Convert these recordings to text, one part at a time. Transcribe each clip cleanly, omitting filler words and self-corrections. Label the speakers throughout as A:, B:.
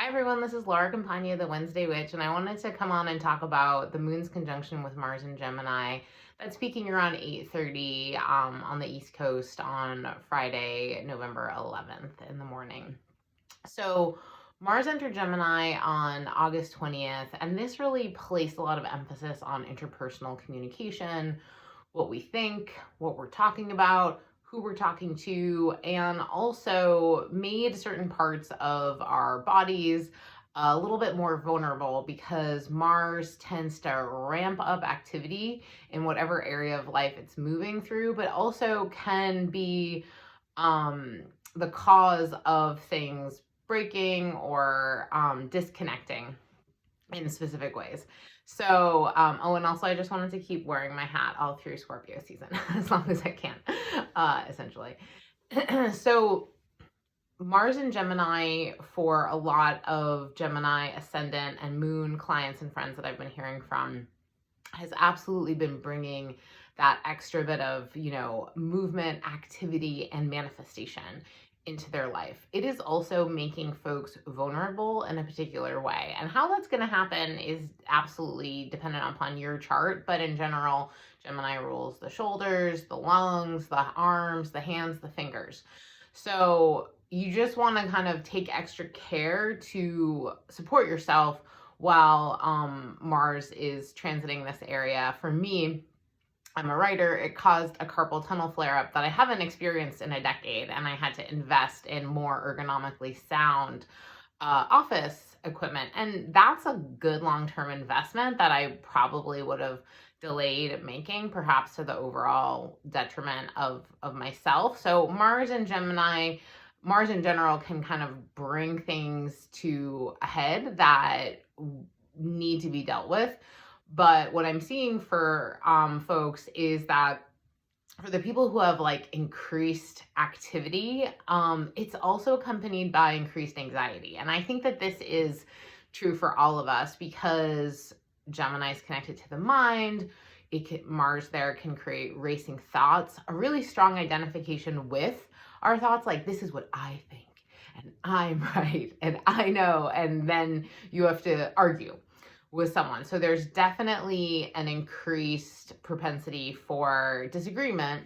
A: Hi everyone, this is Laura Campagna, the Wednesday Witch, and I wanted to come on and talk about the moon's conjunction with Mars and Gemini. That's peaking around 8:30 on the East Coast on Friday, November 11th in the morning. So Mars entered Gemini on August 20th, and this really placed a lot of emphasis on interpersonal communication, what we think, what we're talking about, who we're talking to, and also made certain parts of our bodies a little bit more vulnerable because Mars tends to ramp up activity in whatever area of life it's moving through, but also can be the cause of things breaking or disconnecting in specific ways. So, oh, and also I just wanted to keep wearing my hat all through Scorpio season as long as I can, essentially. So, Mars and Gemini, for a lot of Gemini ascendant and moon clients and friends that I've been hearing from, has absolutely been bringing that extra bit of, movement, activity, and manifestation into their life. It is also making folks vulnerable in a particular way. And how that's going to happen is absolutely dependent upon your chart. But in general, Gemini rules the shoulders, the lungs, the arms, the hands, the fingers. So you just want to kind of take extra care to support yourself while Mars is transiting this area. For me, I'm a writer. It caused a carpal tunnel flare up that I haven't experienced in a decade, and I had to invest in more ergonomically sound office equipment. And that's a good long-term investment that I probably would have delayed making, perhaps to the overall detriment of myself. So Mars and Gemini, Mars in general can kind of bring things to a head that need to be dealt with. But what I'm seeing for folks is that for the people who have like increased activity, it's also accompanied by increased anxiety. And I think that this is true for all of us because Gemini is connected to the mind. Mars there can create racing thoughts, a really strong identification with our thoughts, like this is what I think, and I'm right, and I know, and then you have to argue with someone. So there's definitely an increased propensity for disagreement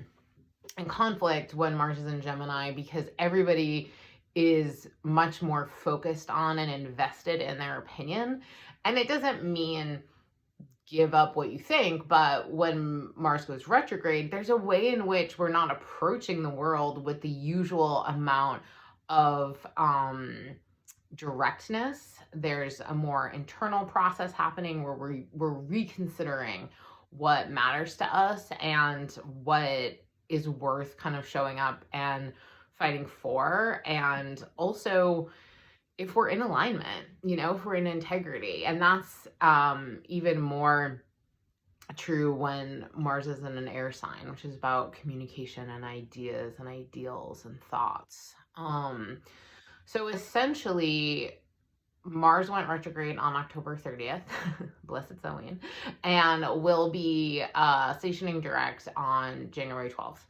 A: and conflict when Mars is in Gemini because everybody is much more focused on and invested in their opinion. And it doesn't mean give up what you think, but when Mars goes retrograde, there's a way in which we're not approaching the world with the usual amount of directness. There's a more internal process happening where we're reconsidering what matters to us and what is worth kind of showing up and fighting for. And also if we're in alignment, if we're in integrity. And that's even more true when Mars is in an air sign, which is about communication and ideas and ideals and thoughts. So essentially, Mars went retrograde on October 30th, bless its own, and will be stationing direct on January 12th,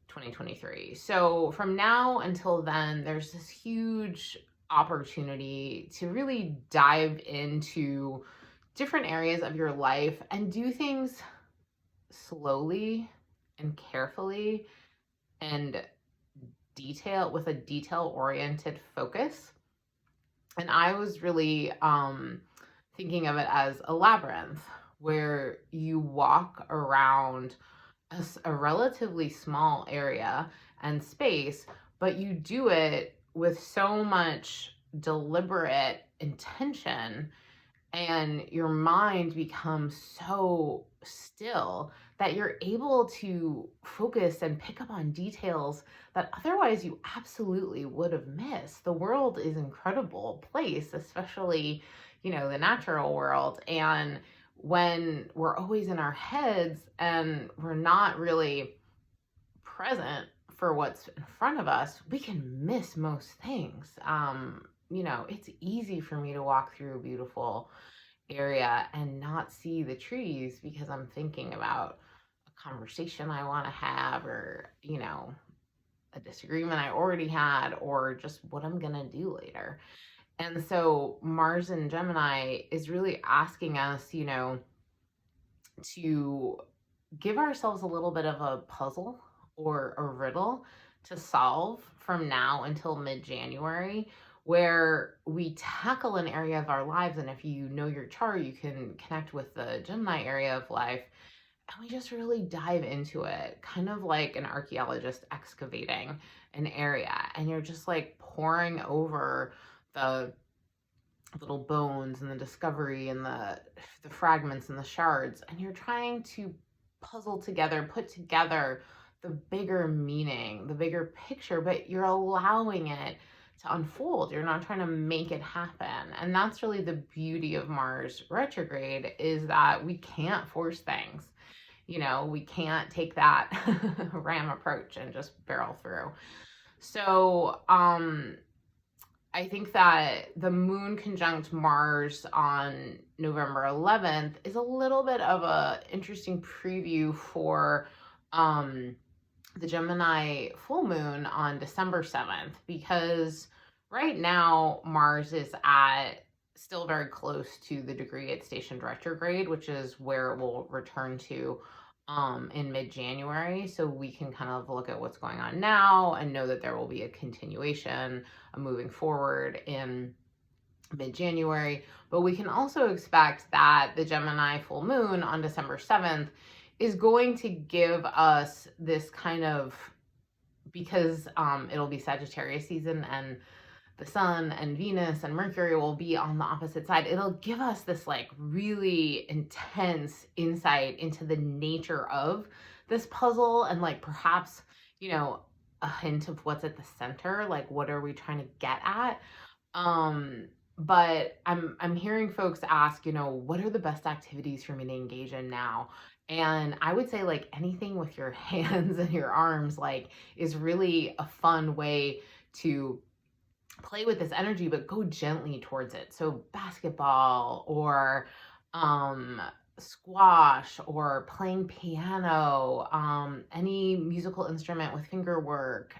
A: 2023. So from now until then, there's this huge opportunity to really dive into different areas of your life and do things slowly and carefully and with a detail-oriented focus. And I was really thinking of it as a labyrinth where you walk around a relatively small area and space, but you do it with so much deliberate intention, and your mind becomes so still that you're able to focus and pick up on details that otherwise you absolutely would have missed. The world is an incredible place, especially, the natural world. And when we're always in our heads and we're not really present for what's in front of us, we can miss most things. It's easy for me to walk through a beautiful area and not see the trees because I'm thinking about a conversation I want to have, or, a disagreement I already had, or just what I'm going to do later. And so Mars in Gemini is really asking us, to give ourselves a little bit of a puzzle or a riddle to solve from now until mid-January, where we tackle an area of our lives. And if you know your chart, you can connect with the Gemini area of life. And we just really dive into it, kind of like an archaeologist excavating an area. And you're just like poring over the little bones and the discovery and the fragments and the shards, and you're trying to puzzle together, put together the bigger meaning, the bigger picture, but you're allowing it to unfold. You're not trying to make it happen. And that's really the beauty of Mars retrograde, is that we can't force things. We can't take that ram approach and just barrel through. So, I think that the moon conjunct Mars on November 11th is a little bit of a interesting preview for the Gemini full moon on December 7th, because right now Mars is at still very close to the degree it's stationed retrograde, which is where it will return to in mid-January. So we can kind of look at what's going on now and know that there will be a continuation, a moving forward in mid-January. But we can also expect that the Gemini full moon on December 7th is going to give us this kind of, because it'll be Sagittarius season and the sun and Venus and Mercury will be on the opposite side, it'll give us this like really intense insight into the nature of this puzzle, and like perhaps, a hint of what's at the center, like what are we trying to get at. But I'm hearing folks ask, what are the best activities for me to engage in now? And I would say like anything with your hands and your arms, like, is really a fun way to play with this energy, but go gently towards it. So basketball or squash or playing piano, any musical instrument with finger work,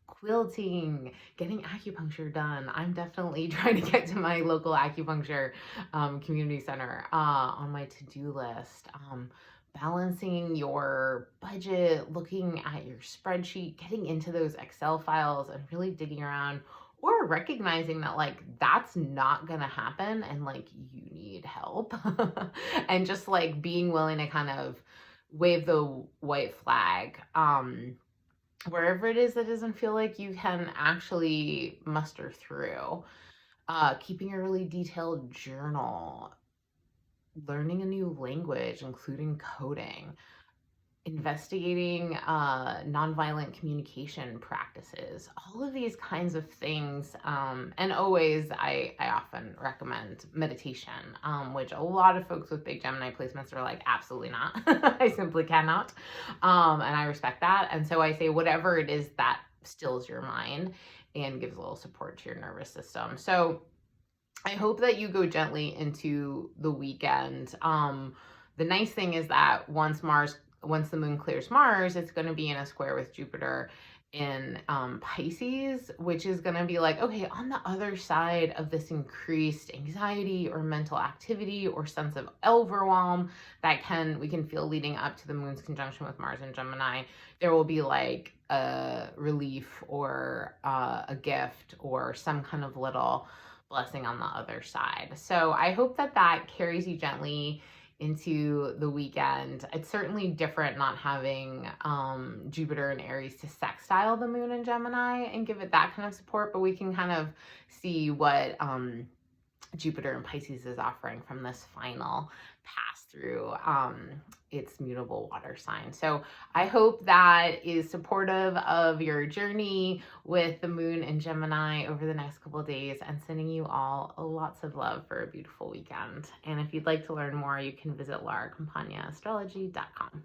A: quilting, getting acupuncture done. I'm definitely trying to get to my local acupuncture community center on my to-do list. Balancing your budget, looking at your spreadsheet, getting into those Excel files and really digging around, or recognizing that like that's not gonna happen and like you need help and just like being willing to kind of wave the white flag wherever it is that doesn't feel like you can actually muster through. Keeping a really detailed journal, learning a new language, including coding, investigating nonviolent communication practices, all of these kinds of things. And always, I often recommend meditation, which a lot of folks with big Gemini placements are like, absolutely not. I simply cannot. And I respect that. And so I say, whatever it is that stills your mind and gives a little support to your nervous system. So I hope that you go gently into the weekend. The nice thing is that once the moon clears Mars, it's going to be in a square with Jupiter in Pisces, which is going to be like, okay, on the other side of this increased anxiety or mental activity or sense of overwhelm that we can feel leading up to the moon's conjunction with Mars and Gemini, there will be like a relief or a gift or some kind of little blessing on the other side. So I hope that carries you gently into the weekend. It's certainly different not having Jupiter and Aries to sextile the moon in Gemini and give it that kind of support, but we can kind of see what Jupiter and Pisces is offering from this final pass through its mutable water sign. So I hope that is supportive of your journey with the moon in Gemini over the next couple of days, and sending you all lots of love for a beautiful weekend. And if you'd like to learn more, you can visit lauracampagnaAstrology.com.